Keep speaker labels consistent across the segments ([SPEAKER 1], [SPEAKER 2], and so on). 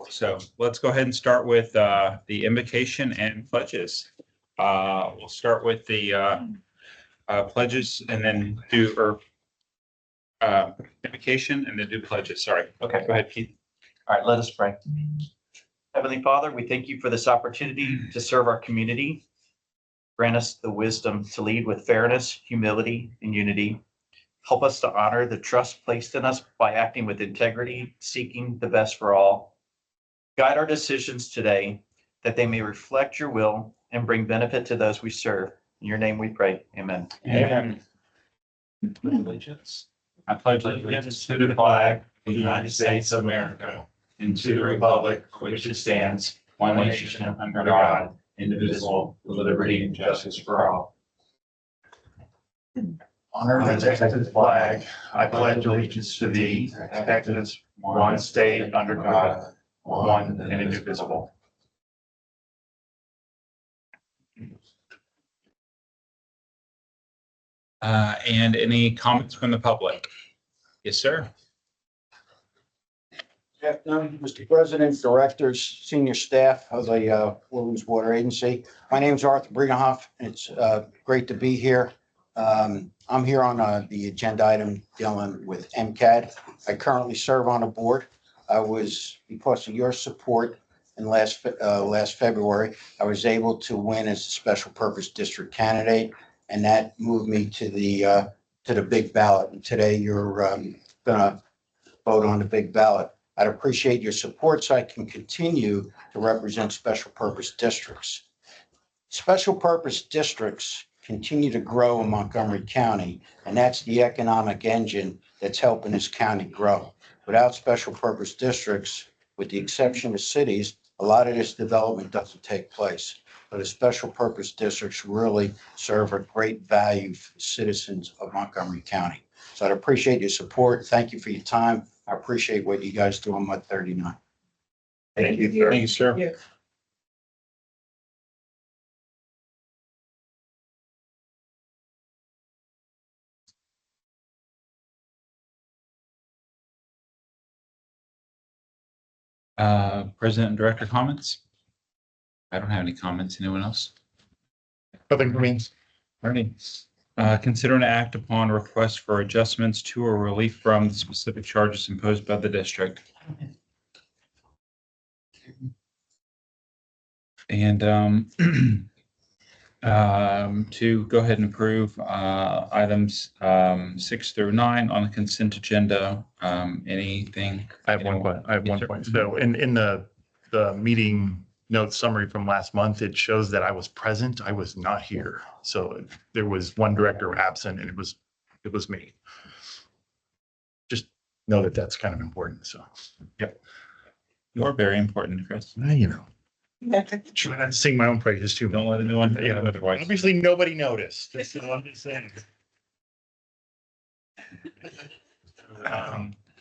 [SPEAKER 1] So let's go ahead and start with the invocation and pledges. We'll start with the pledges and then do invocation and then do pledges. Sorry. Okay, go ahead, Keith.
[SPEAKER 2] All right, let us pray. Heavenly Father, we thank you for this opportunity to serve our community. Grant us the wisdom to lead with fairness, humility, and unity. Help us to honor the trust placed in us by acting with integrity, seeking the best for all. Guide our decisions today that they may reflect your will and bring benefit to those we serve. In your name we pray. Amen.
[SPEAKER 1] Amen. Allegiance. I pledge allegiance to the flag of the United States of America and to the republic for which it stands, one nation under God, indivisible, with liberty and justice for all.
[SPEAKER 3] Honor the Texas flag. I pledge allegiance to thee, Texas, one state under God, one and indivisible.
[SPEAKER 1] And any comments from the public? Yes, sir.
[SPEAKER 4] Good afternoon, Mr. President, directors, senior staff of the Williams Water Agency. My name is Arthur Brinohoff, and it's great to be here. I'm here on the agenda item dealing with MCAD. I currently serve on a board. I was, because of your support in last February, I was able to win as a special purpose district candidate, and that moved me to the big ballot. And today you're gonna vote on the big ballot. I'd appreciate your support so I can continue to represent special purpose districts. Special purpose districts continue to grow in Montgomery County, and that's the economic engine that's helping this county grow. Without special purpose districts, with the exception of cities, a lot of this development doesn't take place. But the special purpose districts really serve a great value for the citizens of Montgomery County. So I'd appreciate your support. Thank you for your time. I appreciate what you guys do on MUD 39.
[SPEAKER 3] Thank you.
[SPEAKER 1] Thank you, sir. President and director comments? I don't have any comments. Anyone else?
[SPEAKER 3] Nothing for me.
[SPEAKER 1] Alrighty. Consider an act upon request for adjustments to or relief from the specific charges imposed by the district. And to go ahead and approve items 6 through 9 on the consent agenda. Anything?
[SPEAKER 3] I have one point.
[SPEAKER 1] Yes, sir.
[SPEAKER 3] So in the meeting notes summary from last month, it shows that I was present. I was not here. So there was one director absent, and it was me. Just know that that's kind of important. So,
[SPEAKER 1] Yep. You're very important, Chris.
[SPEAKER 3] you know, try not to sing my own praises too.
[SPEAKER 1] Don't let anyone tell you
[SPEAKER 3] Yeah.
[SPEAKER 1] otherwise.
[SPEAKER 3] Obviously, nobody noticed. That's what I'm just saying.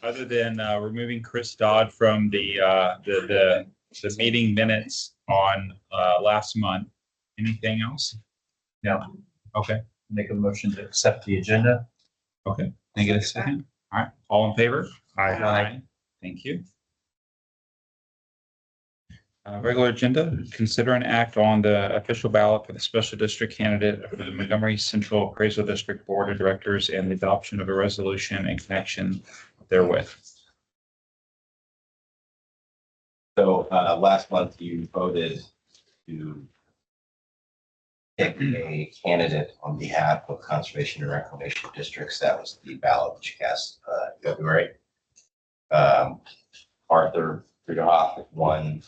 [SPEAKER 1] Other than removing Chris Dodd from the meeting minutes on last month, anything else?
[SPEAKER 2] No.
[SPEAKER 1] Okay,
[SPEAKER 2] Make a motion to accept the agenda.
[SPEAKER 1] okay. Can I get a second? All right, all in favor?
[SPEAKER 3] I
[SPEAKER 1] Thank you. Regular agenda, consider an act on the official ballot for the special district candidate for the Montgomery Central Appraisal District Board of Directors and the adoption of a resolution in connection therewith.
[SPEAKER 5] So last month you voted to pick a candidate on behalf of conservation and reclamation districts. That was the ballot that you cast in February. Arthur Brinohoff won,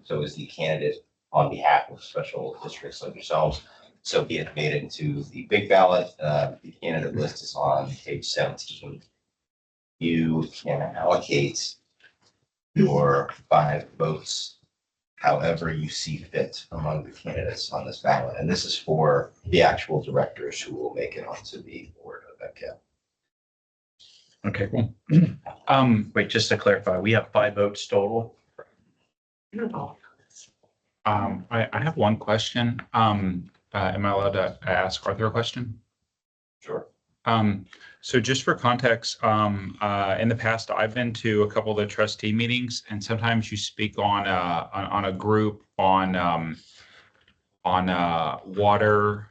[SPEAKER 5] so is the candidate on behalf of special districts like yourselves. So be it made into the big ballot. The candidate list is on page 17. You can allocate your 5 votes however you see fit among the candidates on this ballot. And this is for the actual directors who will make it onto the board of MCAD.
[SPEAKER 1] Okay, cool.
[SPEAKER 2] Wait, just to clarify, we have 5 votes total.
[SPEAKER 1] I have one question. Am I allowed to ask Arthur a question?
[SPEAKER 5] Sure.
[SPEAKER 1] So just for context, in the past, I've been to a couple of the trustee meetings, and sometimes you speak on a group on water.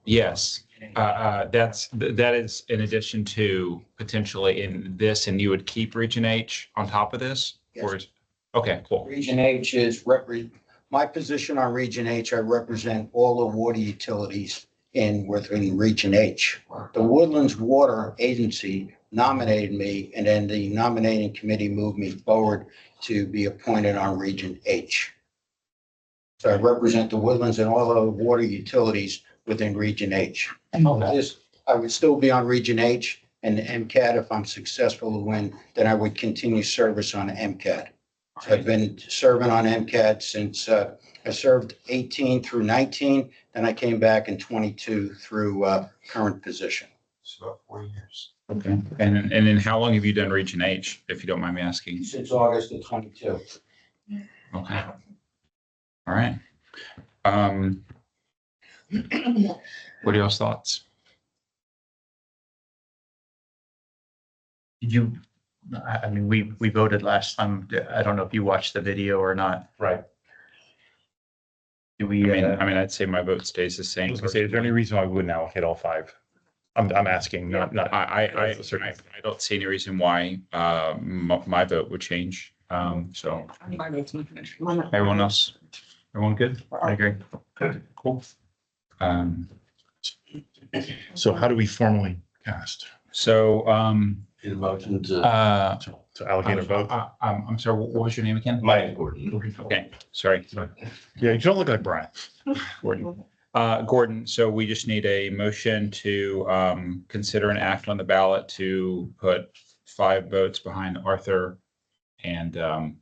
[SPEAKER 1] Yes, that is in addition to potentially in this, and you would keep Region H on top of this? Or is, okay, cool.
[SPEAKER 4] Region H is my position on Region H, I represent all the water utilities within Region H. The Woodlands Water Agency nominated me, and then the nominating committee moved me forward to be appointed on Region H. So I represent the Woodlands and all the water utilities within Region H. I would still be on Region H, and the MCAT, if I'm successful to win, then I would continue service on MCAT. So I've been serving on MCAT since I served 18 through 19, then I came back in 22 through current position.
[SPEAKER 5] So about 4 years.
[SPEAKER 1] Okay. And then how long have you done Region H, if you don't mind me asking?
[SPEAKER 4] Since August of 22.
[SPEAKER 1] Okay. All right. What are y'all's thoughts?
[SPEAKER 2] I mean, we voted last time. I don't know if you watched the video or not.
[SPEAKER 3] Right.
[SPEAKER 2] Do
[SPEAKER 1] I
[SPEAKER 2] we,
[SPEAKER 1] mean, I'd say my vote stays the
[SPEAKER 3] I
[SPEAKER 1] same.
[SPEAKER 3] was gonna say, is there any reason why we wouldn't allocate all five? I'm asking, not.
[SPEAKER 1] I don't see any reason why my vote would change. So everyone else, everyone good?
[SPEAKER 2] I agree.
[SPEAKER 1] Cool.
[SPEAKER 3] So how do we formally cast
[SPEAKER 1] So
[SPEAKER 5] In motion to.
[SPEAKER 3] to allocate a vote?
[SPEAKER 1] I'm sorry, what was your name again?
[SPEAKER 5] Mike Gordon.
[SPEAKER 1] Okay, sorry.
[SPEAKER 3] Yeah, you don't look like Brian.
[SPEAKER 1] Gordon. Gordon, so we just need a motion to consider an act on the ballot to put 5 votes behind Arthur. And
[SPEAKER 2] I'll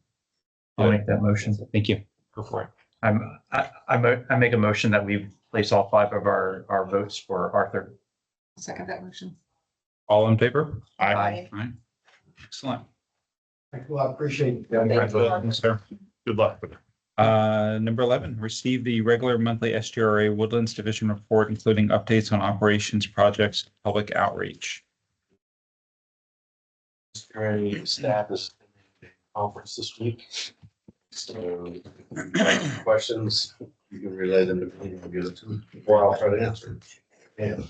[SPEAKER 2] make that motion.
[SPEAKER 1] thank you. Go for it.
[SPEAKER 2] I make a motion that we place all 5 of our votes for Arthur.
[SPEAKER 6] Second that motion.
[SPEAKER 1] All in favor?
[SPEAKER 2] Aye.
[SPEAKER 1] All right. Excellent.
[SPEAKER 4] Thank you, I appreciate it.
[SPEAKER 1] Congratulations, sir.
[SPEAKER 3] Good luck with it.
[SPEAKER 1] Number 11, receive the regular monthly SGRA Woodlands Division report, including updates on operations, projects, public outreach.
[SPEAKER 7] Secretary staff is in a conference this week. So any questions, you can relay them to me and give it to me, or I'll try to answer. And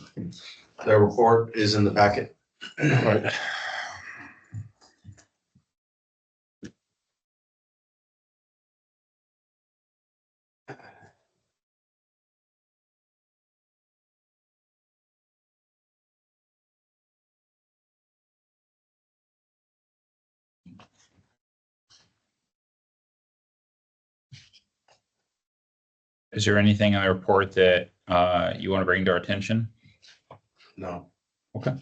[SPEAKER 7] their report is in the packet.
[SPEAKER 3] Right.
[SPEAKER 1] Is there anything in the report that you want to bring to our attention?
[SPEAKER 7] No.
[SPEAKER 1] Okay.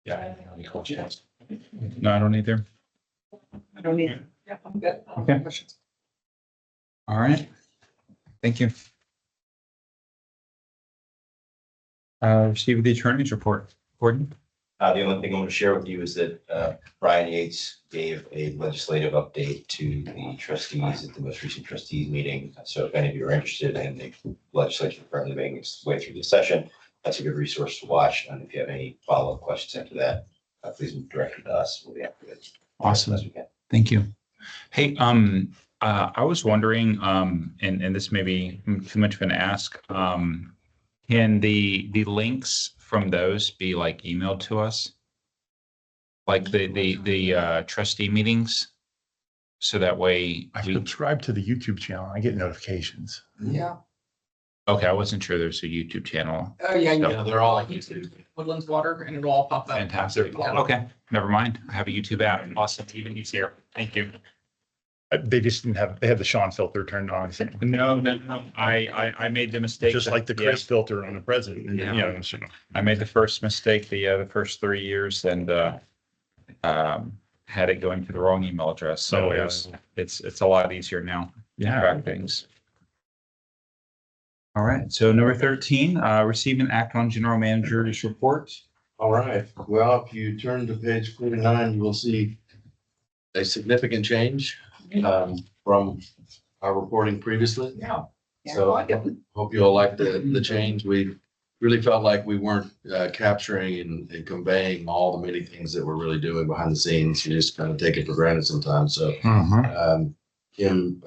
[SPEAKER 3] Yeah.
[SPEAKER 1] No, I don't either.
[SPEAKER 6] I don't need, yeah, I'm good.
[SPEAKER 1] Okay. All right. Thank you. Receive the attorney's report. Gordon?
[SPEAKER 5] The only thing I'm going to share with you is that Brian Yates gave a legislative update to the trustees at the most recent trustees meeting. So if any of you are interested in the legislation currently making its way through the session, that's a good resource to watch. And if you have any follow-up questions after that, please direct it to us. We'll be happy to.
[SPEAKER 1] Awesome.
[SPEAKER 5] As we can.
[SPEAKER 1] Thank you. Hey, I was wondering, and this may be too much of an ask, can the links from those be like emailed to us? Like the trustee meetings? So that way
[SPEAKER 3] I
[SPEAKER 1] we,
[SPEAKER 3] subscribe to the YouTube channel. I get notifications.
[SPEAKER 6] Yeah.
[SPEAKER 1] okay, I wasn't sure there's a YouTube channel.
[SPEAKER 6] Oh, yeah. you-
[SPEAKER 7] Yeah, they're all on
[SPEAKER 6] YouTube, Woodlands Water, and it'll all pop up.
[SPEAKER 1] Fantastic.
[SPEAKER 6] Yeah.
[SPEAKER 1] Okay, never mind. I have a YouTube app. Awesome. Even easier. Thank you.
[SPEAKER 3] They just didn't have, they had the Sean filter turned on, so
[SPEAKER 1] No. I made the mistake.
[SPEAKER 3] just like the
[SPEAKER 1] Yeah.
[SPEAKER 3] Chris filter on the president, you
[SPEAKER 1] Yeah.
[SPEAKER 3] know, so.
[SPEAKER 1] I made the first mistake the first 3 years and had it going to the wrong email address. So
[SPEAKER 3] Oh, yeah.
[SPEAKER 1] it's a lot easier now to
[SPEAKER 3] Yeah.
[SPEAKER 1] track things. All right. So number 13, receive and act on general manager's report.
[SPEAKER 7] All right, well, if you turn to page 49, you will see a significant change from our reporting previously.
[SPEAKER 6] Yeah.
[SPEAKER 7] So hope you all like the change. We really felt like we weren't capturing and conveying all the many things that we're really doing behind the scenes. You just kind of take it for granted sometimes. So Kim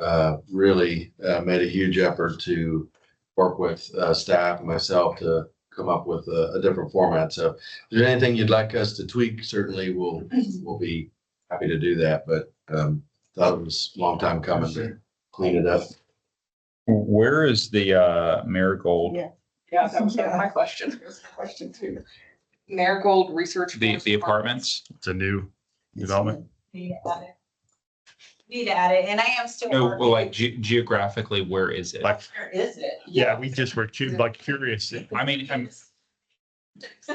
[SPEAKER 7] really made a huge effort to work with staff and myself to come up with a different format. So if there's anything you'd like us to tweak, certainly we'll be happy to do that. But thought it was a long time coming to clean it up.
[SPEAKER 1] Where is the Marigold?
[SPEAKER 6] Yeah. Yeah, that was my question. That was my question too. Marigold Research.
[SPEAKER 1] The apartments?
[SPEAKER 3] It's a new development.
[SPEAKER 8] Need to add it, and I am still.
[SPEAKER 1] No, well,
[SPEAKER 8] working.
[SPEAKER 1] like geographically, where is it?
[SPEAKER 3] Like,
[SPEAKER 8] Where is it?
[SPEAKER 3] yeah, we just were like curious.
[SPEAKER 1] I mean,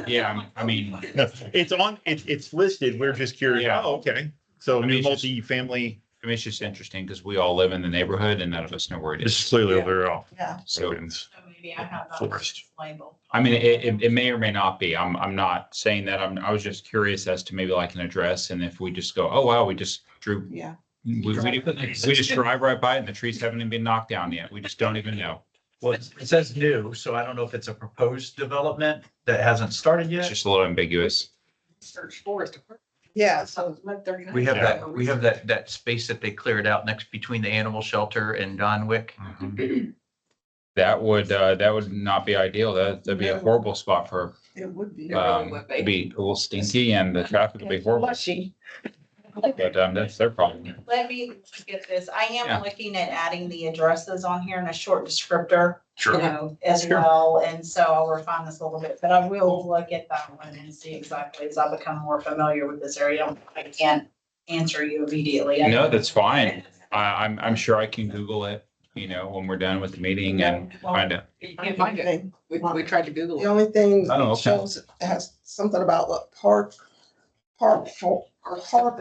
[SPEAKER 1] yeah, I mean,
[SPEAKER 3] No, it's on, it's listed. We're just curious.
[SPEAKER 1] Yeah.
[SPEAKER 3] Oh, okay. So
[SPEAKER 1] I mean,
[SPEAKER 3] new
[SPEAKER 1] it's just-
[SPEAKER 3] multi-family,
[SPEAKER 1] it's just interesting because we all live in the neighborhood and none of us know where it
[SPEAKER 3] this is
[SPEAKER 1] is.
[SPEAKER 3] clearly over all.
[SPEAKER 8] Yeah.
[SPEAKER 1] So,
[SPEAKER 3] Residents.
[SPEAKER 8] So maybe I have that
[SPEAKER 3] Forest.
[SPEAKER 8] labeled.
[SPEAKER 1] I mean, it may or may not be. I'm not saying that. I was just curious as to maybe like an address and if we just go, oh, wow, we just drew.
[SPEAKER 6] Yeah.
[SPEAKER 1] We just drive right by it and the trees haven't even been knocked down yet. We just don't even know.
[SPEAKER 2] Well, it says new, so I don't know if it's a proposed development that hasn't started
[SPEAKER 1] It's
[SPEAKER 2] yet.
[SPEAKER 1] just a little ambiguous.
[SPEAKER 6] Search forest.
[SPEAKER 9] Yeah,
[SPEAKER 6] So it's like 39.
[SPEAKER 2] We have that space that they cleared out next between the animal shelter and Donwick.
[SPEAKER 1] That would not be ideal. That'd be a horrible spot for,
[SPEAKER 9] it would be.
[SPEAKER 1] it'd be a little stinky and the traffic would be horrible.
[SPEAKER 9] Lushy.
[SPEAKER 1] But, that's their problem.
[SPEAKER 8] Let me look at this. I
[SPEAKER 1] Yeah.
[SPEAKER 8] am looking at adding the addresses on here and a short descriptor, you
[SPEAKER 3] Sure.
[SPEAKER 8] know, as
[SPEAKER 3] Sure.
[SPEAKER 8] well. And so I'll refine this a little bit, but I will look at that one and see exactly as I become more familiar with this area. I can't answer you immediately.
[SPEAKER 1] No, that's fine. I'm sure I can Google it, you know, when we're done with the meeting and find it.
[SPEAKER 6] You can't find it. We tried to Google
[SPEAKER 9] The
[SPEAKER 6] it.
[SPEAKER 9] only thing
[SPEAKER 1] Oh,
[SPEAKER 9] it
[SPEAKER 1] okay.
[SPEAKER 9] shows, it has something about what park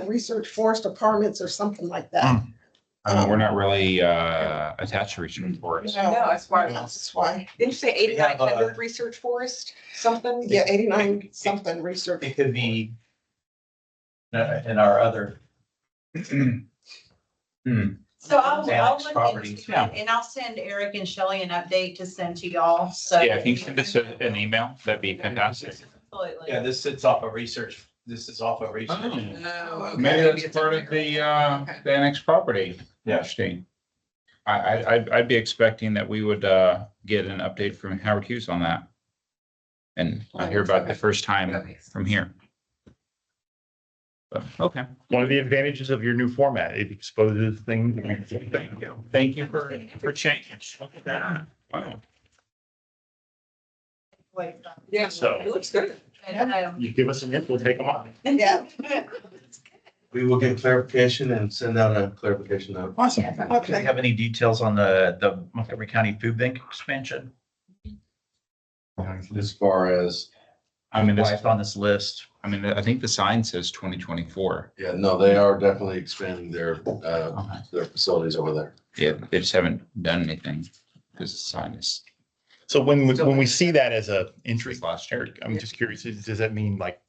[SPEAKER 9] research forest apartments or something like that.
[SPEAKER 1] I mean, we're not really, attached to Research Forest.
[SPEAKER 9] No,
[SPEAKER 6] No, that's why.
[SPEAKER 9] That's why,
[SPEAKER 6] Didn't you say 8,900 Research Forest, something?
[SPEAKER 9] yeah, 89 something research.
[SPEAKER 2] It could be in our other.
[SPEAKER 8] So I'll
[SPEAKER 2] Annex
[SPEAKER 8] look
[SPEAKER 2] properties,
[SPEAKER 8] into it and I'll send Eric and Shelley an update to send to y'all. So.
[SPEAKER 1] Yeah, if you can send us an email, that'd be fantastic.
[SPEAKER 8] Absolutely.
[SPEAKER 2] Yeah, this sits off of research. This is off of research.
[SPEAKER 6] Oh, okay.
[SPEAKER 1] Maybe that's part of the annex property.
[SPEAKER 2] Yeah.
[SPEAKER 1] Interesting. I'd be expecting that we would, get an update from Howard Hughes on that. And I hear about it the first time from here. But, okay.
[SPEAKER 3] One of the advantages of your new format, it exposes things.
[SPEAKER 1] Thank you for change. Look at that. Wow.
[SPEAKER 8] Wait,
[SPEAKER 6] Yeah,
[SPEAKER 3] So-
[SPEAKER 6] it looks good.
[SPEAKER 3] You give us an info, we'll take them on.
[SPEAKER 9] Yeah,
[SPEAKER 7] We will get clarification and send out a clarification note.
[SPEAKER 3] Awesome.
[SPEAKER 2] Do you
[SPEAKER 9] okay.
[SPEAKER 2] have any details on the Montgomery County Food Bank expansion?
[SPEAKER 7] As far as,
[SPEAKER 1] I mean,
[SPEAKER 2] Why it's on this list?
[SPEAKER 1] I think the sign says 2024.
[SPEAKER 7] yeah, no, they are definitely expanding their facilities over there.
[SPEAKER 1] Yeah, they just haven't done anything because the sign is
[SPEAKER 3] So when we see that as a entry,
[SPEAKER 1] last year.
[SPEAKER 3] Eric, I'm just curious, does that mean like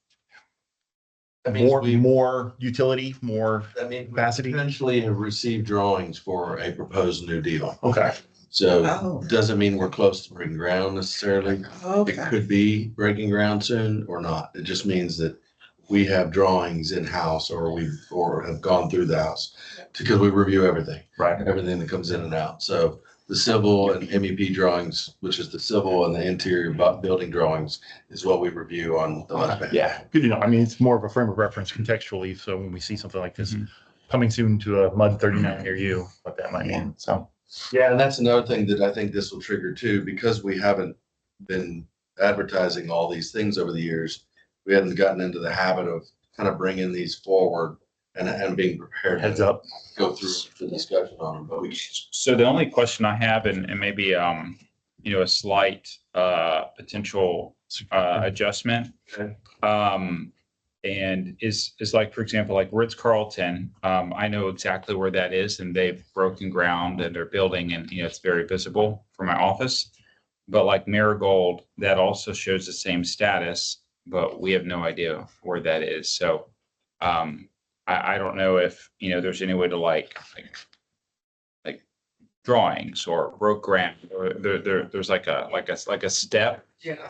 [SPEAKER 7] That means we,
[SPEAKER 3] more utility, more?
[SPEAKER 7] that means we
[SPEAKER 3] capacity?
[SPEAKER 7] potentially have received drawings for a proposed new deal.
[SPEAKER 3] Okay.
[SPEAKER 7] So
[SPEAKER 9] Oh.
[SPEAKER 7] doesn't mean we're close to breaking ground necessarily. It
[SPEAKER 9] Okay,
[SPEAKER 7] could be breaking ground soon or not. It just means that we have drawings in-house or have gone through the house because we review everything,
[SPEAKER 3] Right.
[SPEAKER 7] everything that comes in and out. So the civil and MEP drawings, which is the civil and the interior building drawings, is what we review on the left hand.
[SPEAKER 3] Yeah, good to know. I mean, it's more of a frame of reference contextually. So when we see something like this
[SPEAKER 1] Mhm.
[SPEAKER 3] coming soon to a MUD 39 near you, what that might mean. So.
[SPEAKER 7] Yeah, and that's another thing that I think this will trigger too, because we haven't been advertising all these things over the years. We hadn't gotten into the habit of kind of bringing these forward and being prepared.
[SPEAKER 3] Heads
[SPEAKER 7] to
[SPEAKER 3] up.
[SPEAKER 7] Go through the discussion on them, but we.
[SPEAKER 1] So the only question I have, and maybe, a slight, potential, adjustment.
[SPEAKER 7] Okay.
[SPEAKER 1] And is like, for example, like Ritz Carlton, I know exactly where that is and they've broken ground and they're building and, it's very visible from my office. But like Marigold, that also shows the same status, but we have no idea where that is. So, I don't know if, there's any way to like drawings or broke ground or there's like a step.
[SPEAKER 6] Yeah.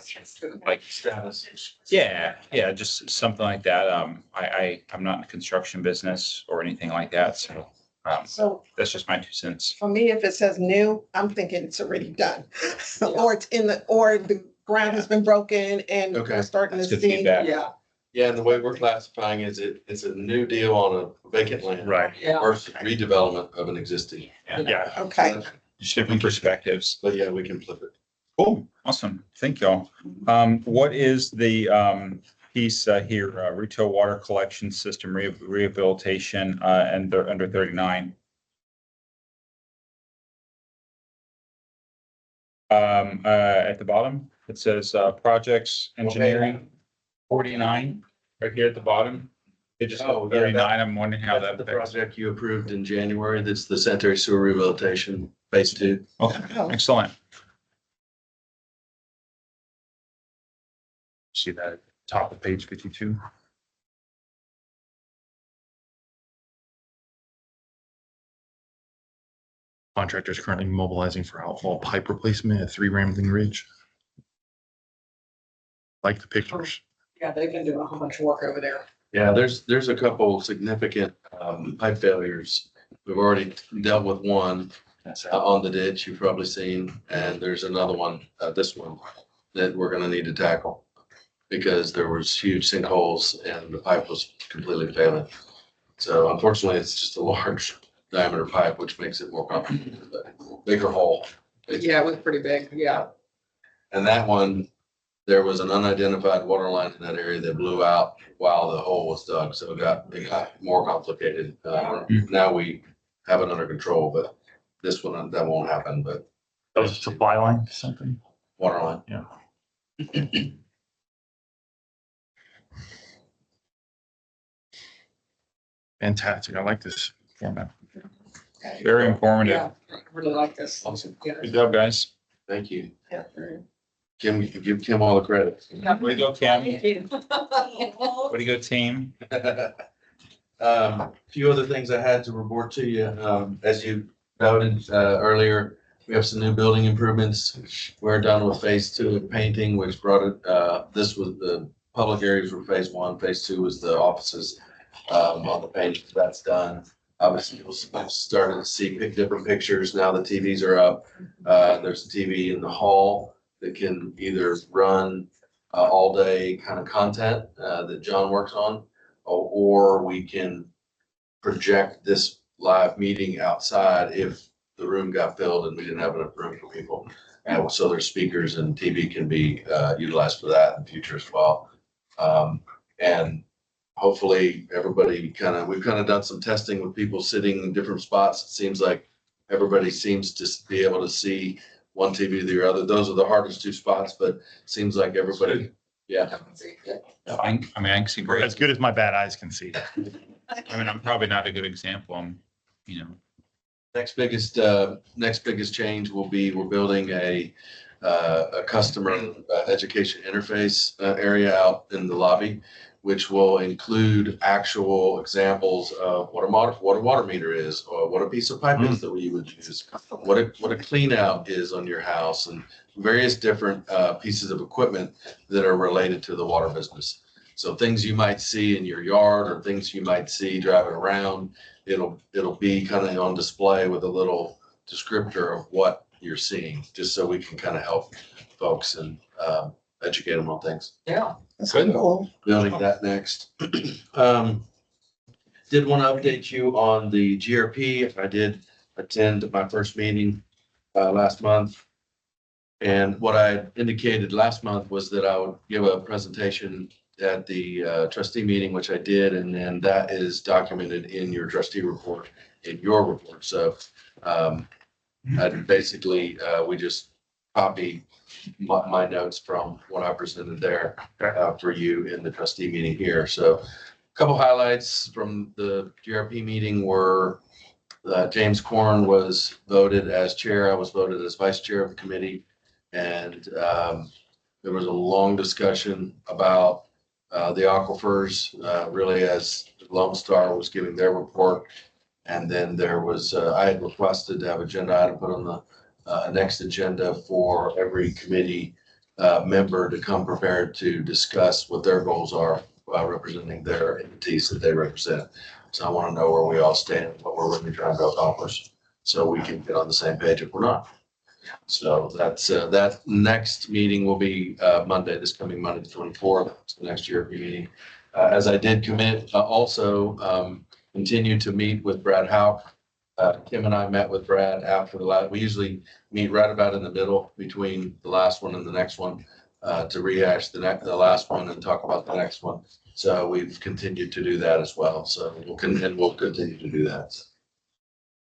[SPEAKER 1] Like
[SPEAKER 7] Status.
[SPEAKER 1] Yeah, just something like that. I'm not in the construction business or anything like that, so
[SPEAKER 9] So
[SPEAKER 1] that's just my 2 cents.
[SPEAKER 9] for me, if it says new, I'm thinking it's already done. Or it's or the ground has been broken and
[SPEAKER 7] Okay.
[SPEAKER 9] we're starting to
[SPEAKER 1] That's good
[SPEAKER 9] see.
[SPEAKER 1] feedback.
[SPEAKER 6] Yeah,
[SPEAKER 7] Yeah, and the way we're classifying is it's a new deal on a vacant land.
[SPEAKER 3] Right.
[SPEAKER 6] yeah.
[SPEAKER 7] Versus redevelopment of an existing.
[SPEAKER 3] Yeah.
[SPEAKER 9] Okay.
[SPEAKER 1] Just different perspectives.
[SPEAKER 7] But yeah, we can flip it.
[SPEAKER 1] Cool, awesome. Thank y'all. What is the piece here, retail water collection system rehabilitation and they're under 39? At the bottom, it says projects engineering 49, right here at the bottom. It just
[SPEAKER 7] Oh, yeah,
[SPEAKER 1] 39. I'm wondering how
[SPEAKER 7] That's
[SPEAKER 1] that
[SPEAKER 7] the
[SPEAKER 1] affects.
[SPEAKER 7] project you approved in January. That's the sanitary sewer rehabilitation phase 2.
[SPEAKER 1] Okay,
[SPEAKER 9] Oh.
[SPEAKER 1] excellent.
[SPEAKER 3] See that at the top of page 52? Contractors currently mobilizing for outfall pipe replacement at 3 Rambling Ridge. Like the pictures.
[SPEAKER 6] Yeah, they've been doing a whole bunch of work over there.
[SPEAKER 7] Yeah, there's a couple significant pipe failures. We've already dealt with one on the ditch you've probably seen, and there's another one, this one, that we're gonna need to tackle. Because there was huge sinkholes and the pipe was completely failing. So unfortunately, it's just a large diameter pipe, which makes it more complicated, but bigger hole.
[SPEAKER 6] Yeah, it was pretty big, yeah.
[SPEAKER 7] And that one, there was an unidentified water line in that area that blew out while the hole was dug, so it got more complicated. Now we have it under control, but this one, that won't happen, but
[SPEAKER 3] That was a supply line, something.
[SPEAKER 7] water line.
[SPEAKER 3] Fantastic. I like this format.
[SPEAKER 1] Very informative.
[SPEAKER 6] Yeah, I really like this.
[SPEAKER 7] Awesome.
[SPEAKER 6] Yeah.
[SPEAKER 1] Good job, guys.
[SPEAKER 7] Thank you.
[SPEAKER 6] Yeah.
[SPEAKER 7] Kim, you can give Kim all the credit.
[SPEAKER 1] Way to go, Kim. Way
[SPEAKER 6] you.
[SPEAKER 1] to go, team.
[SPEAKER 7] Few other things I had to report to you. As you noted earlier, we have some new building improvements. We're done with phase 2 of painting, which brought it, this was the public areas were phase 1, phase 2 was the offices. On the painting, that's done. Obviously, you'll start to see different pictures. Now the TVs are up. There's a TV in the hall that can either run all day kind of content that John works on, or we can project this live meeting outside if the room got filled and we didn't have enough room for people. And so there's speakers and TV can be utilized for that in the future as well. And hopefully everybody we've kind of done some testing with people sitting in different spots. It seems like everybody seems to be able to see one TV to the other. Those are the hardest 2 spots, but it seems like everybody, yeah.
[SPEAKER 1] I can see great.
[SPEAKER 3] As good as my bad eyes can see.
[SPEAKER 1] I'm probably not a good example.
[SPEAKER 7] Next biggest change will be we're building a customer education interface area out in the lobby, which will include actual examples of what a water meter is, or what a piece of pipe is that we would use, what a clean out is on your house, and various different pieces of equipment that are related to the water business. So things you might see in your yard or things you might see driving around, it'll be kind of on display with a little descriptor of what you're seeing, just so we can kind of help folks and educate them on things.
[SPEAKER 6] Yeah.
[SPEAKER 9] That's
[SPEAKER 1] Good.
[SPEAKER 9] cool.
[SPEAKER 7] Building that next. Did want to update you on the GRP. I did attend my first meeting last month. And what I indicated last month was that I would give a presentation at the trustee meeting, which I did, and then that is documented in your trustee report, in your report. So basically, we just copy my notes from what I presented there for you in the trustee meeting here. So a couple highlights from the GRP meeting were James Korn was voted as chair. I was voted as vice chair of the committee. And there was a long discussion about the aquifers, really as Lone Star was giving their report. And then there was, I had requested to have agenda item put on the next agenda for every committee member to come prepared to discuss what their goals are representing their entities that they represent. So I want to know where we all stand, what we're really trying to accomplish, so we can get on the same page if we're not. So that's, that next meeting will be Monday, this coming Monday, the 24th, the next year meeting. As I did commit, also continue to meet with Brad Houck. Kim and I met with Brad after the last, we usually meet right about in the middle between the last one and the next one to rehash the last one and talk about the next one. So we've continued to do that as well. So we'll continue to do that.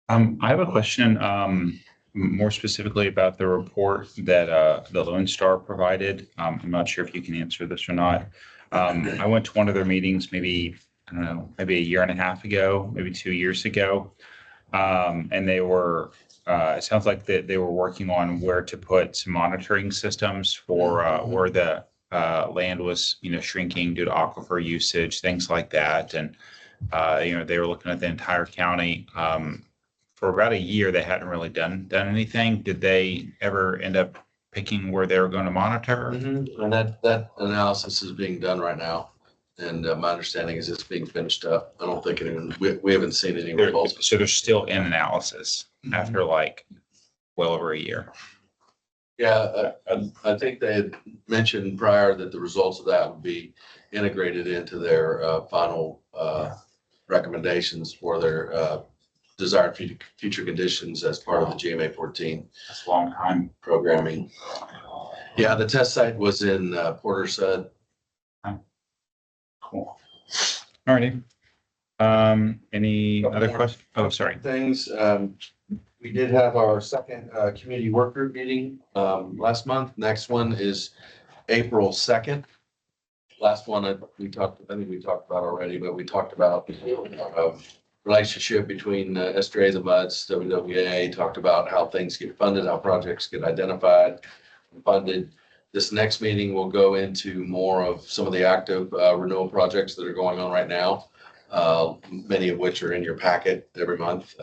[SPEAKER 1] I have a question, more specifically about the report that the Lone Star provided. I'm not sure if you can answer this or not. I went to one of their meetings, maybe, I don't know, maybe a year and a half ago, maybe 2 years ago. And they were, it sounds like that they were working on where to put some monitoring systems for where the land was, shrinking due to aquifer usage, things like that. And, they were looking at the entire county. For about a year, they hadn't really done anything. Did they ever end up picking where they were going to monitor?
[SPEAKER 7] Mm-hmm. And that analysis is being done right now. And my understanding is it's being finished up. I don't think we haven't seen any results.
[SPEAKER 1] So they're still in analysis after well over a year.
[SPEAKER 7] Yeah, I think they had mentioned prior that the results of that would be integrated into their final recommendations for their desired future conditions as part of the GMA 14
[SPEAKER 1] That's a long time.
[SPEAKER 7] programming. Yeah, the test site was in Porter Sud.
[SPEAKER 1] Cool. All righty. Any other questions? Oh, sorry.
[SPEAKER 7] Things, we did have our second community work group meeting last month. Next one is April 2nd. Last one I think we talked about already, but we talked about relationship between SDRAs and MUDs, WWA, talked about how things get funded, how projects get identified and funded. This next meeting will go into more of some of the active renewal projects that are going on right now, many of which are in your packet every month.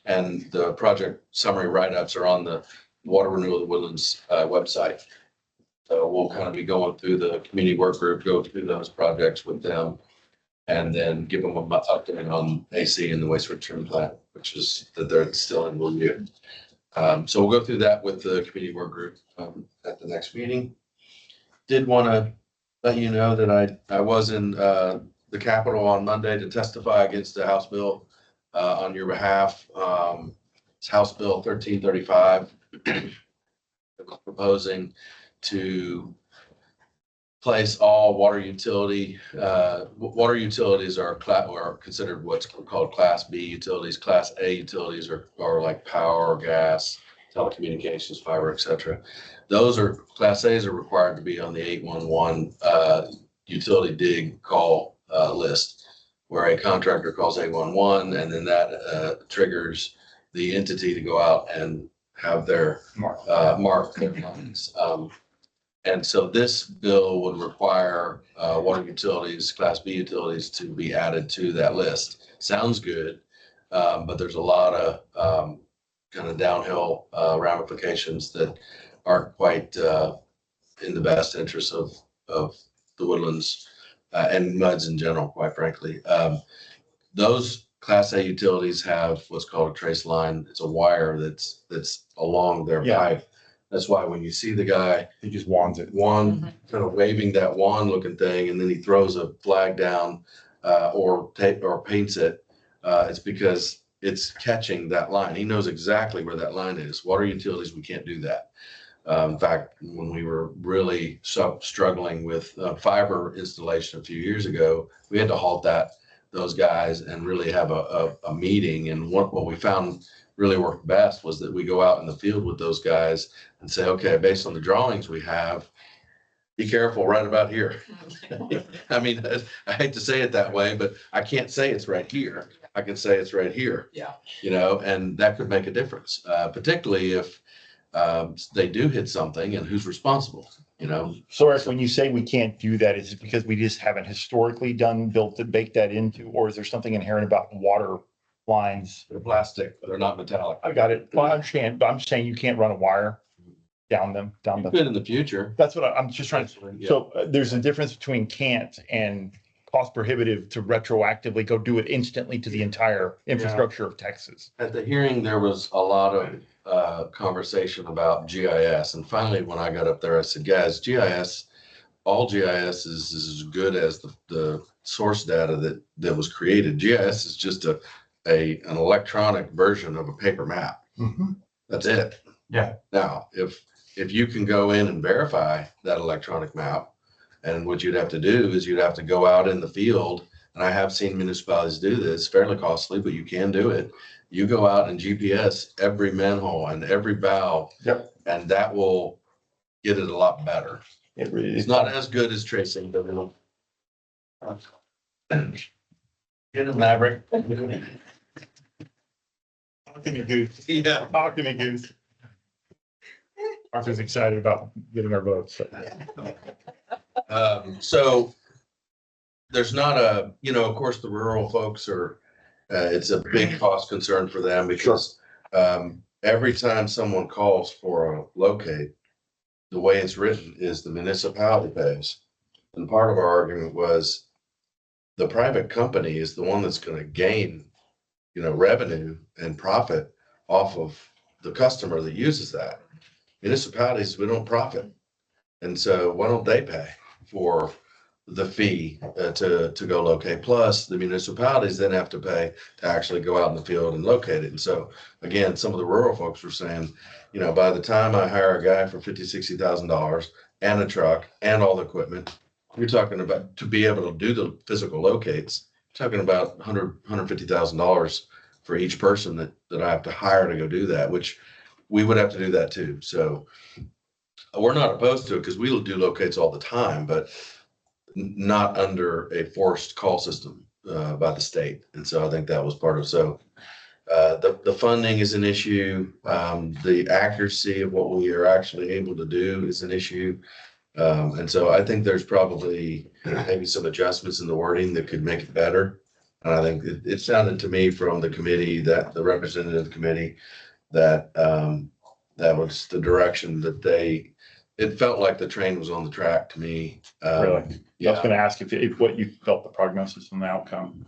[SPEAKER 7] And the project summary write-ups are on the Water Renewal of the Woodlands website. So we'll kind of be going through the community work group, go through those projects with them, and then give them an update on AC and the wastewater treatment plant, which is that they're still in review. So we'll go through that with the community work group at the next meeting. Did want to let you know that I was in the Capitol on Monday to testify against the House bill on your behalf. It's House Bill 1335. It was proposing to place all water utilities are considered what's called Class B utilities. Class A utilities are like power, gas, telecommunications, fiber, etc. Those are Class A's are required to be on the 811 utility dig call list, where a contractor calls 811 and then that triggers the entity to go out and have their mark their lines. And so this bill would require water utilities, Class B utilities, to be added to that list. Sounds good, but there's a lot of kind of downhill ramifications that aren't quite in the best interest of the Woodlands and MUDs in general, quite frankly. Those Class A utilities have what's called a trace line. It's a wire that's along their pipe. That's why when you see the guy,
[SPEAKER 3] He just wands it.
[SPEAKER 7] kind of waving that wand looking thing, and then he throws a flag down or paints it, it's because it's catching that line. He knows exactly where that line is. Water utilities, we can't do that. In fact, when we were really struggling with fiber installation a few years ago, we had to halt those guys and really have a meeting. And what we found really worked best was that we go out in the field with those guys and say, okay, based on the drawings we have, be careful right about here. I mean, I hate to say it that way, but I can't say it's right here. I can say it's right here.
[SPEAKER 6] Yeah.
[SPEAKER 7] You know, and that could make a difference, particularly if they do hit something and who's responsible, you know?
[SPEAKER 3] So Eric, when you say we can't do that, is it because we just haven't historically baked that into, or is there something inherent about water lines?
[SPEAKER 7] They're plastic, they're not metallic.
[SPEAKER 3] I got it. Well, I understand, but I'm saying you can't run a wire down
[SPEAKER 7] You
[SPEAKER 3] the.
[SPEAKER 7] could in the future.
[SPEAKER 3] That's what I'm just trying to,
[SPEAKER 7] Yeah.
[SPEAKER 3] so there's a difference between can't and cost prohibitive to retroactively go do it instantly to the entire infrastructure of Texas.
[SPEAKER 7] At the hearing, there was a lot of conversation about GIS. And finally, when I got up there, I said, guys, all GIS is as good as the source data that was created. GIS is just an electronic version of a paper map. That's it.
[SPEAKER 3] Yeah.
[SPEAKER 7] Now, if you can go in and verify that electronic map, and what you'd have to do is you'd have to go out in the field, and I have seen municipalities do this, fairly costly, but you can do it. You go out and GPS every manhole and every valve.
[SPEAKER 3] Yep.
[SPEAKER 7] And that will get it a lot better.
[SPEAKER 3] It's
[SPEAKER 7] It's not as good as tracing, but it'll. Get it, Maverick.
[SPEAKER 3] Talk to me, Goose.
[SPEAKER 7] Yeah.
[SPEAKER 3] Talk to me, Goose. Arthur's excited about getting our votes. So.
[SPEAKER 7] So there's not of course, the rural folks are, it's a big cost concern for them because every time someone calls for a locate, the way it's written is the municipality pays. And part of our argument was the private company is the one that's going to gain, revenue and profit off of the customer that uses that. Municipalities, we don't profit. And so why don't they pay for the fee to go locate? Plus the municipalities then have to pay to actually go out in the field and locate it. And so again, some of the rural folks were saying, by the time I hire a guy for $50,000-$60,000 and a truck and all the equipment, you're talking about, to be able to do the physical locates, talking about $150,000 for each person that I have to hire to go do that, which we would have to do that too. So we're not opposed to it because we'll do locates all the time, but not under a forced call system by the state. And so I think that was part of, so the funding is an issue. The accuracy of what we are actually able to do is an issue. And so I think there's probably maybe some adjustments in the wording that could make it better. And I think it sounded to me from the committee, that the representative committee, that that was the direction that it felt like the train was on the track to me.
[SPEAKER 3] Really? I was
[SPEAKER 7] Yeah,
[SPEAKER 3] going to ask if what you felt the prognosis and the outcome.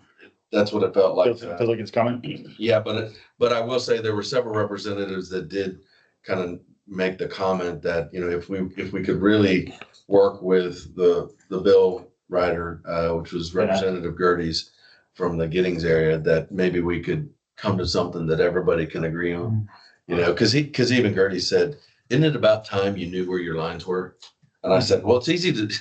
[SPEAKER 7] that's what it felt like.
[SPEAKER 3] Feels like it's coming.
[SPEAKER 7] Yeah, but I will say there were several representatives that did kind of make the comment that, if we could really work with the bill writer, which was Representative Gerdes from the Giddings area, that maybe we could come to something that everybody can agree on, because even Gerdes said, isn't it about time you knew where your lines were? And I said, well, it's easy for you to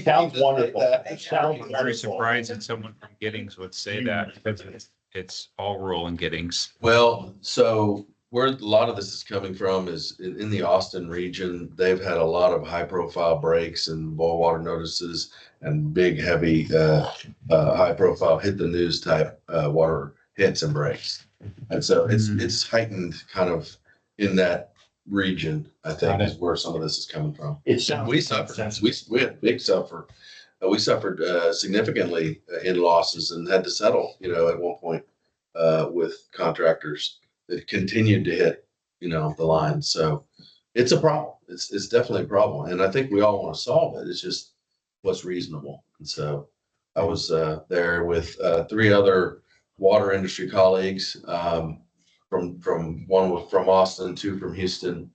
[SPEAKER 3] Sounds
[SPEAKER 7] say
[SPEAKER 3] wonderful.
[SPEAKER 7] that.
[SPEAKER 3] It sounds
[SPEAKER 1] I'm very
[SPEAKER 3] wonderful.
[SPEAKER 1] surprised that someone from Giddings would say that because it's all rural in Giddings.
[SPEAKER 7] Well, so where a lot of this is coming from is in the Austin region. They've had a lot of high profile breaks and boil water notices and big, heavy, high profile hit the news type water hits and breaks. And so it's heightened kind of in that region, I think, is where some of this is coming from.
[SPEAKER 3] It sounds.
[SPEAKER 7] We suffered, we had big suffer. We suffered significantly in losses and had to settle, at one point with contractors that continued to hit, the line. So it's a problem. It's definitely a problem. And I think we all want to solve it. It's just what's reasonable. And so I was there with 3 other water industry colleagues, from one from Austin, 2 from Houston,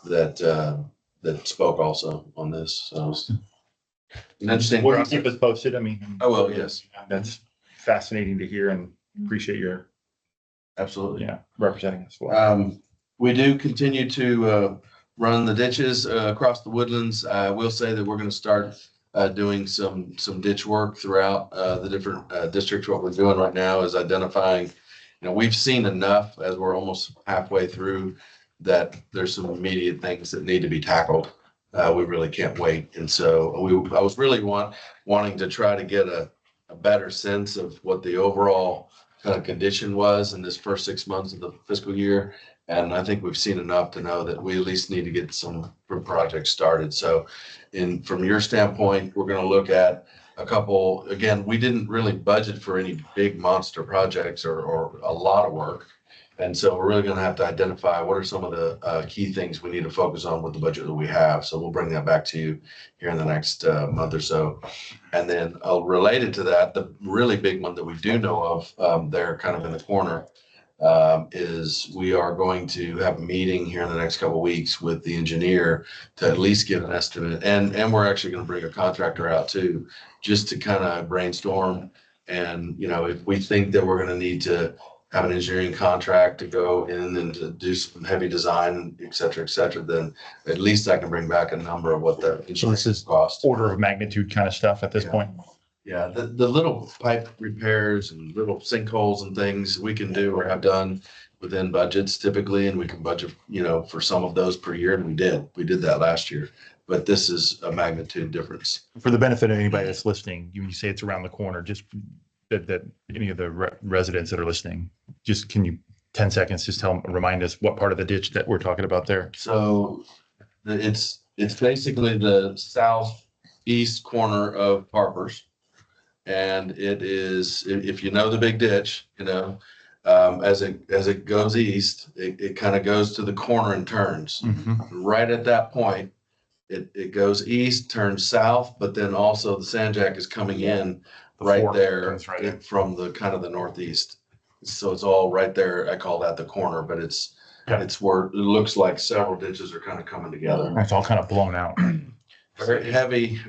[SPEAKER 7] that spoke also on this. So it was an interesting
[SPEAKER 3] Will you
[SPEAKER 7] process.
[SPEAKER 3] keep us posted? I mean.
[SPEAKER 7] I will, yes,
[SPEAKER 3] That's fascinating to hear and appreciate your,
[SPEAKER 7] absolutely.
[SPEAKER 3] representing us well.
[SPEAKER 7] We do continue to run the ditches across the woodlands. I will say that we're gonna start doing some ditch work throughout the different districts. What we're doing right now is identifying, we've seen enough as we're almost halfway through that there's some immediate things that need to be tackled. We really can't wait. And so I was really wanting to try to get a better sense of what the overall kind of condition was in this first 6 months of the fiscal year. And I think we've seen enough to know that we at least need to get some projects started. So from your standpoint, we're going to look at a couple, again, we didn't really budget for any big monster projects or a lot of work. And so we're really going to have to identify what are some of the key things we need to focus on with the budget that we have. So we'll bring that back to you here in the next month or so. And then related to that, the really big one that we do know of there kind of in the corner is we are going to have a meeting here in the next couple of weeks with the engineer to at least give an estimate. And we're actually going to bring a contractor out too, just to kind of brainstorm. And, if we think that we're going to need to have an engineering contract to go in and to do some heavy design, et cetera, then at least I can bring back a number of what the
[SPEAKER 3] So this is
[SPEAKER 7] cost.
[SPEAKER 3] order of magnitude kind of stuff at this
[SPEAKER 7] Yeah.
[SPEAKER 3] point.
[SPEAKER 7] Yeah, the little pipe repairs and little sinkholes and things we can do or have done within budgets typically, and we can budget, for some of those per year, and we did that last year. But this is a magnitude difference.
[SPEAKER 3] For the benefit of anybody that's listening, you say it's around the corner, just that any of the residents that are listening, just can you 10 seconds, just remind us what part of the ditch that we're talking about there?
[SPEAKER 7] So it's basically the southeast corner of Harper's. And it is, if you know the big ditch, as it goes east, it kind of goes to the corner and turns. Right at that point, it goes east, turns south, but then also the Sand Jack is coming in right
[SPEAKER 3] fork
[SPEAKER 7] there
[SPEAKER 3] turns right in.
[SPEAKER 7] from the kind of the northeast. So it's all right there. I call that the corner, but it's where it looks like several ditches are kind of coming together.
[SPEAKER 3] It's all kind of blown out.
[SPEAKER 7] Very heavy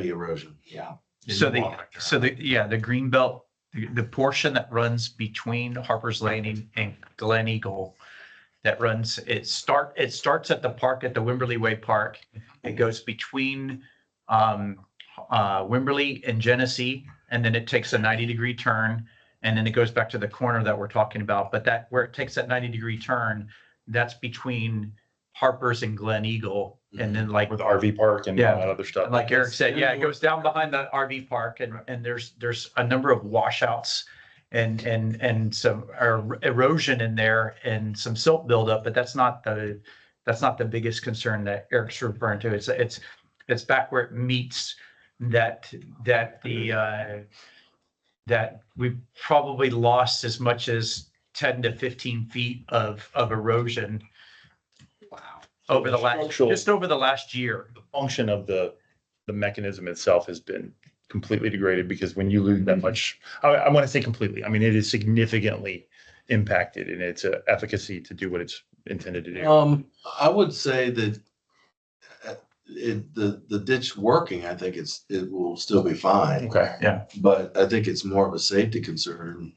[SPEAKER 7] erosion.
[SPEAKER 2] Yeah. The green belt, the portion that runs between Harper's Landing and Glen Eagle, it starts at the park at the Wimberley Way Park. It goes between Wimberley and Genesee, and then it takes a 90-degree turn, and then it goes back to the corner that we're talking about. But that where it takes that 90-degree turn, that's between Harper's and Glen Eagle, and then
[SPEAKER 3] With the RV park and all that other stuff.
[SPEAKER 2] and like Eric said, it goes down behind the RV park, and there's a number of washouts and some erosion in there and some silt buildup, but that's not the biggest concern that Eric's referring to. It's back where it meets that we've probably lost as much as 10 to 15 feet of erosion. Wow. Over the last year.
[SPEAKER 3] The function of the mechanism itself has been completely degraded, because when you lose that much, I want to say completely, I mean, it is significantly impacted in its efficacy to do what it's intended to do.
[SPEAKER 7] I would say that the ditch working, I think it will still be fine.
[SPEAKER 3] Okay.
[SPEAKER 2] Yeah.
[SPEAKER 7] But I think it's more of a safety concern,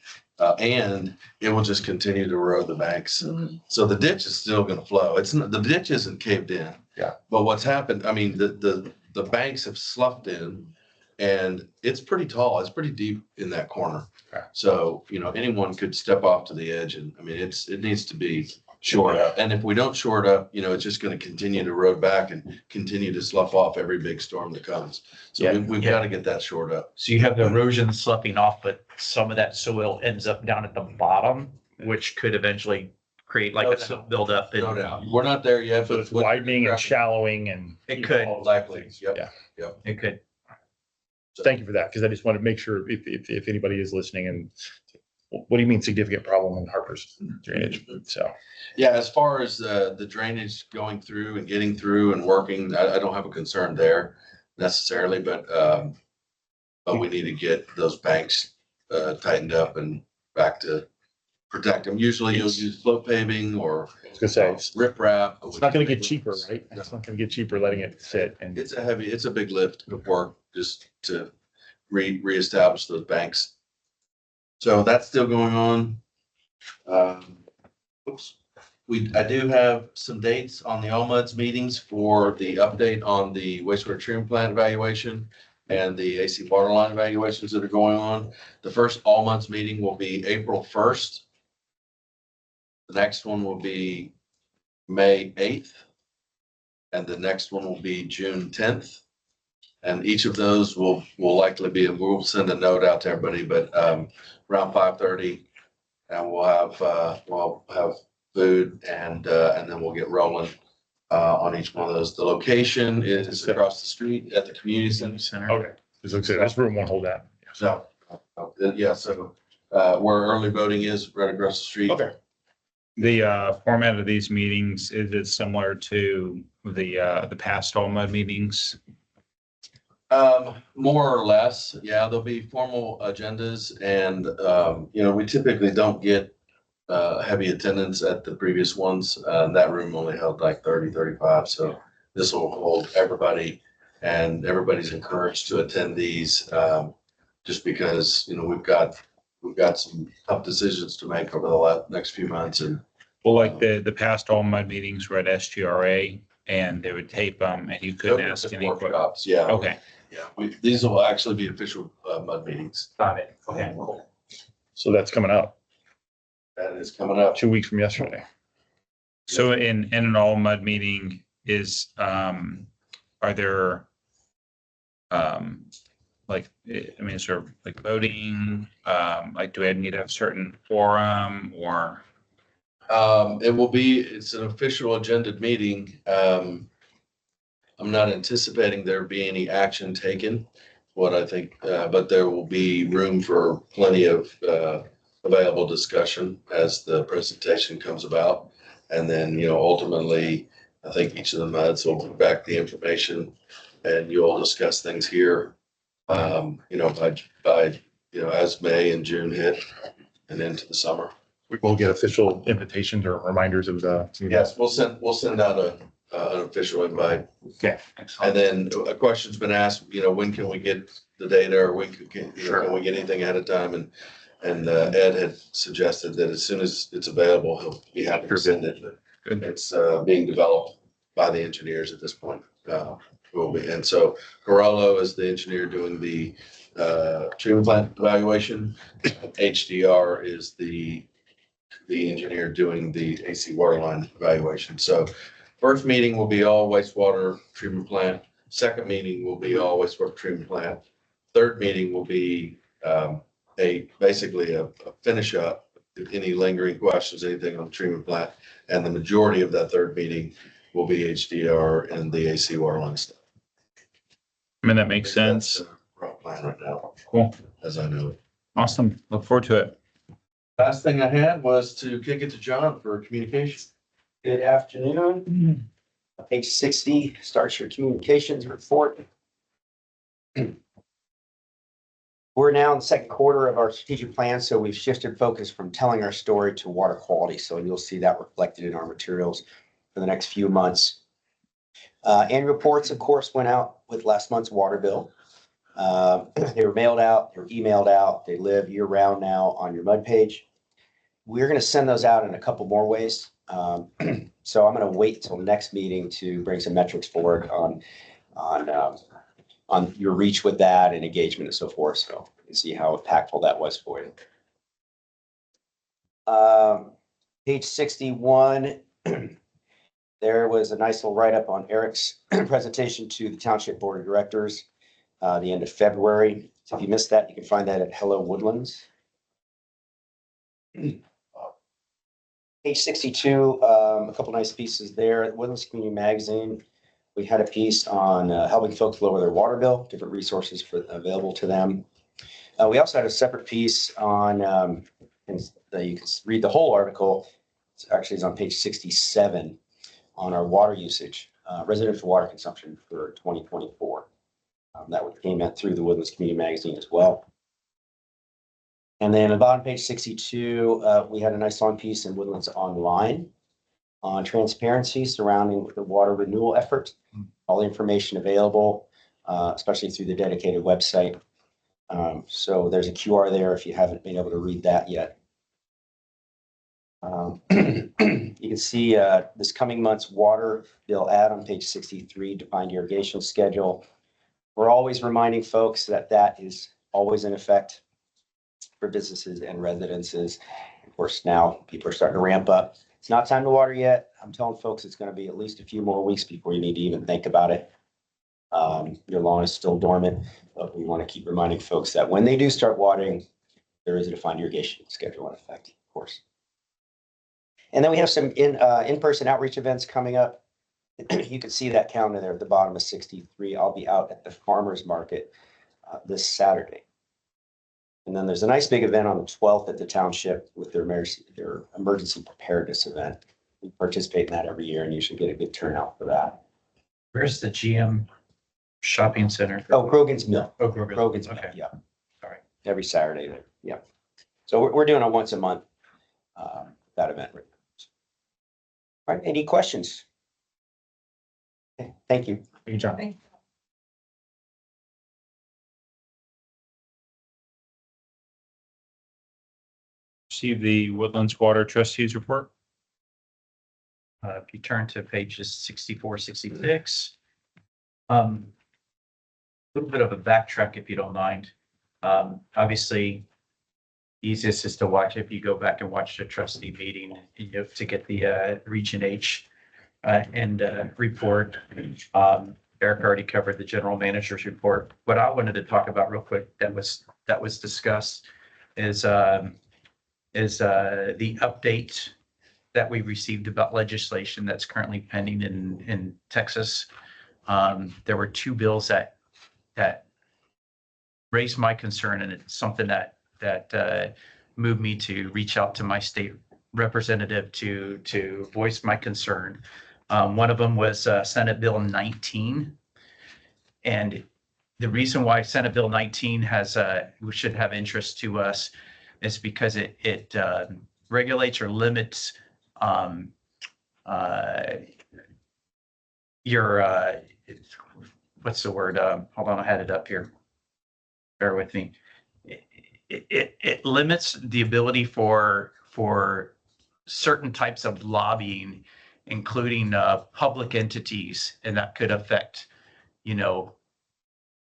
[SPEAKER 7] and it will just continue to erode the banks. So the ditch is still going to flow. The ditch isn't caved in.
[SPEAKER 3] Yeah.
[SPEAKER 7] But what's happened, I mean, the banks have sloughed in, and it's pretty tall. It's pretty deep in that corner.
[SPEAKER 3] Okay.
[SPEAKER 7] So, anyone could step off to the edge, and I mean, it needs to be shored up. And if we don't shore it up, it's just going to continue to erode back and continue to slough off every big storm that comes. So we've got to get that shored up.
[SPEAKER 2] So you have the erosion sloughing off, but some of that soil ends up down at the bottom, which could eventually create like a silt buildup.
[SPEAKER 7] No doubt. We're not there yet,
[SPEAKER 3] So
[SPEAKER 7] but
[SPEAKER 3] it's widening and shallowing and.
[SPEAKER 2] It could.
[SPEAKER 7] Exactly. Yep.
[SPEAKER 3] Yeah.
[SPEAKER 2] It could.
[SPEAKER 3] Thank you for that, because I just want to make sure if anybody is listening, and what do you mean significant problem in Harper's drainage? So.
[SPEAKER 7] Yeah, as far as the drainage going through and getting through and working, I don't have a concern there necessarily, but we need to get those banks tightened up and back to protect them. Usually you'll use float paving or
[SPEAKER 3] I was gonna say,
[SPEAKER 7] riprap.
[SPEAKER 3] it's not gonna get cheaper, right? It's not gonna get cheaper letting it sit and.
[SPEAKER 7] It's a big lift of work just to reestablish those banks. So that's still going on. Oops. I do have some dates on the OMUD's meetings for the update on the wastewater treatment plant evaluation and the AC water line evaluations that are going on. The first OMUD's meeting will be April 1st. The next one will be May 8th. And the next one will be June 10th. And each of those will likely be, we'll send a note out to everybody, but around 5:30. And we'll have food and then we'll get rolling on each one of those. The location is across the street at the community center.
[SPEAKER 3] Okay. This looks good. This room won't hold that.
[SPEAKER 7] So, yeah, so where early voting is right across the street.
[SPEAKER 3] Okay.
[SPEAKER 1] The format of these meetings, is it similar to the past OMA meetings?
[SPEAKER 7] More or less, yeah, there'll be formal agendas and, we typically don't get heavy attendance at the previous ones. That room only held like 30, 35, so this will hold everybody and everybody's encouraged to attend these, just because, we've got some tough decisions to make over the next few months and.
[SPEAKER 1] Well, like the past OMA meetings were at SGRA and they would tape them and you couldn't ask any questions.
[SPEAKER 7] Workshops, yeah.
[SPEAKER 1] Okay.
[SPEAKER 7] Yeah, these will actually be official MUD meetings.
[SPEAKER 1] Got it. Okay, cool.
[SPEAKER 3] So that's coming up
[SPEAKER 7] That is coming up.
[SPEAKER 3] 2 weeks from yesterday.
[SPEAKER 1] So in an all mud meeting is, are there, is there like voting, like do I need to have certain forum or?
[SPEAKER 7] It's an official agendaed meeting. I'm not anticipating there be any action taken, but there will be room for plenty of, available discussion as the presentation comes about. And then, ultimately, I think each of the MUDs will bring back the information and you'll discuss things here, by as May and June hit and into the summer.
[SPEAKER 3] We will get official invitations or reminders of the.
[SPEAKER 7] Yes, we'll send out an official invite.
[SPEAKER 1] Okay.
[SPEAKER 7] And then a question's been asked, when can we get the data or when can we get anything ahead of time? And Ed had suggested that as soon as it's available, he'll be happy to send it.
[SPEAKER 1] Good.
[SPEAKER 7] It's being developed by the engineers at this point. Will be. And so Corello is the engineer doing the treatment plant evaluation. HDR is the engineer doing the AC water line evaluation. So first meeting will be all wastewater treatment plant. Second meeting will be all wastewater treatment plant. Third meeting will be basically a finish up. If any lingering questions, anything on the treatment plant, and the majority of that third meeting will be HDR and the AC water line stuff.
[SPEAKER 1] I mean, that makes sense.
[SPEAKER 7] That's the rough plan right now,
[SPEAKER 1] Cool.
[SPEAKER 7] as I know it.
[SPEAKER 1] Awesome. Look forward to it.
[SPEAKER 7] Last thing I had was to kick it to John for communication.
[SPEAKER 10] Good afternoon. Page 60 starts your communications report. We're now in the second quarter of our strategic plan, so we've shifted focus from telling our story to water quality. So you'll see that reflected in our materials for the next few months. Annual reports, of course, went out with last month's water bill. They were mailed out, they were emailed out, they live year round now on your MUD page. We're going to send those out in a couple more ways. So I'm going to wait till next meeting to bring some metrics forward on your reach with that and engagement and so forth. So you can see how impactful that was for you. Page 61, there was a nice little write-up on Eric's presentation to the Township Board of Directors the end of February. So if you missed that, you can find that at Hello Woodlands. Page 62, a couple nice pieces there. Woodlands Community Magazine, we had a piece on helping folks lower their water bill, different resources available to them. We also had a separate piece on, and you can read the whole article. It's on page 67 on our water usage, residential water consumption for 2024. That came out through the Woodlands Community Magazine as well. And then at the bottom, page 62, we had a nice long piece in Woodlands Online on transparency surrounding the water renewal effort. All the information available, especially through the dedicated website. So there's a QR there if you haven't been able to read that yet. You can see this coming month's water bill ad on page 63, defined irrigation schedule. We're always reminding folks that that is always in effect for businesses and residences. Of course, now people are starting to ramp up. It's not time to water yet. I'm telling folks it's going to be at least a few more weeks before you need to even think about it. Your lawn is still dormant, but we want to keep reminding folks that when they do start watering, there is a defined irrigation schedule in effect, of course. And then we have some in-person outreach events coming up. You can see that calendar there at the bottom of 63. I'll be out at the farmer's market this Saturday. And then there's a nice big event on the 12th at the township with their emergency preparedness event. We participate in that every year and usually get a good turnout for that.
[SPEAKER 2] Where's the GM shopping center?
[SPEAKER 10] Oh, Grogan's Mill.
[SPEAKER 2] Oh, Grogan.
[SPEAKER 10] Grogan's Mill,
[SPEAKER 2] Okay.
[SPEAKER 10] yeah.
[SPEAKER 2] All right.
[SPEAKER 10] Every Saturday there, yeah. So we're doing a once a month, that event. All right, any questions? Okay, thank you.
[SPEAKER 3] Thank you, John.
[SPEAKER 1] Receive the Woodlands Water Trustees report.
[SPEAKER 2] If you turn to pages 64, 66. Little bit of a backtrack, if you don't mind. Obviously, easiest is to watch if you go back and watch the trustee meeting, you know, to get the Region H and report. Eric already covered the general manager's report. What I wanted to talk about real quick that was discussed is the update that we received about legislation that's currently pending in Texas. There were two bills that raised my concern, and it's something that moved me to reach out to my state representative to voice my concern. One of them was Senate Bill 19. And the reason why Senate Bill 19 should have interest to us is because it regulates or limits your what's the word? Hold on, I had it up here. Bear with me. It limits the ability for certain types of lobbying, including public entities, and that could affect, you know,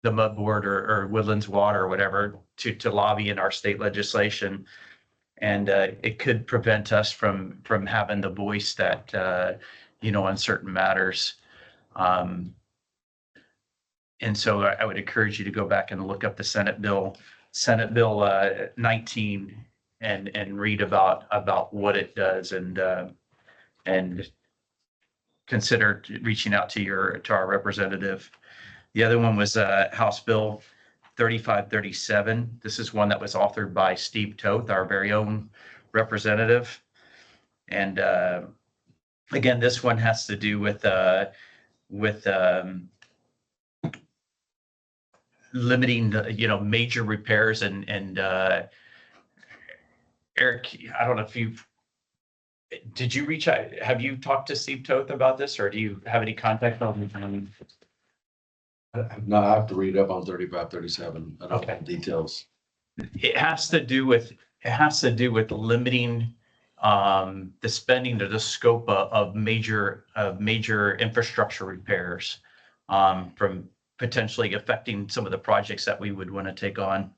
[SPEAKER 2] the Mud Board or Woodlands Water or whatever to lobby in our state legislation. And it could prevent us from having the voice that, you know, on certain matters. And so I would encourage you to go back and look up the Senate Bill 19 and read about what it does and consider reaching out to our representative. The other one was House Bill 3537. This is one that was authored by Steve Toth, our very own representative. And again, this one has to do with limiting the, you know, major repairs and Eric, I don't know if did you reach out? Have you talked to Steve Toth about this, or do you have any contact on him?
[SPEAKER 7] No, I have to read up on 35, 37. I don't
[SPEAKER 2] Okay.
[SPEAKER 7] know the details.
[SPEAKER 2] It has to do with limiting the spending or the scope of major infrastructure repairs from potentially affecting some of the projects that we would want to take on.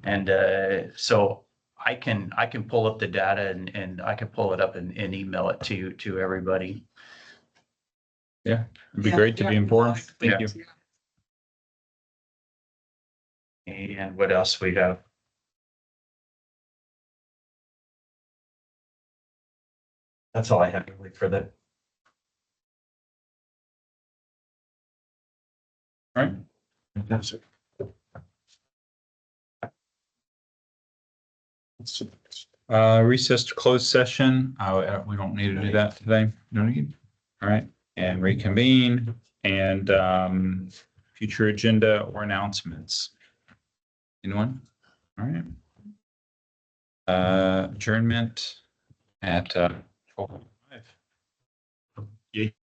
[SPEAKER 2] And so I can pull up the data and I can pull it up and email it to everybody.
[SPEAKER 1] It'd be great to be informed. Thank you.
[SPEAKER 2] And what else we have? That's all I have really for that.
[SPEAKER 1] All right. Recess to closed session. We don't need to do that today. No need. All right, and reconvene and future agenda or announcements. Anyone? All right. Adjournment at 12:05.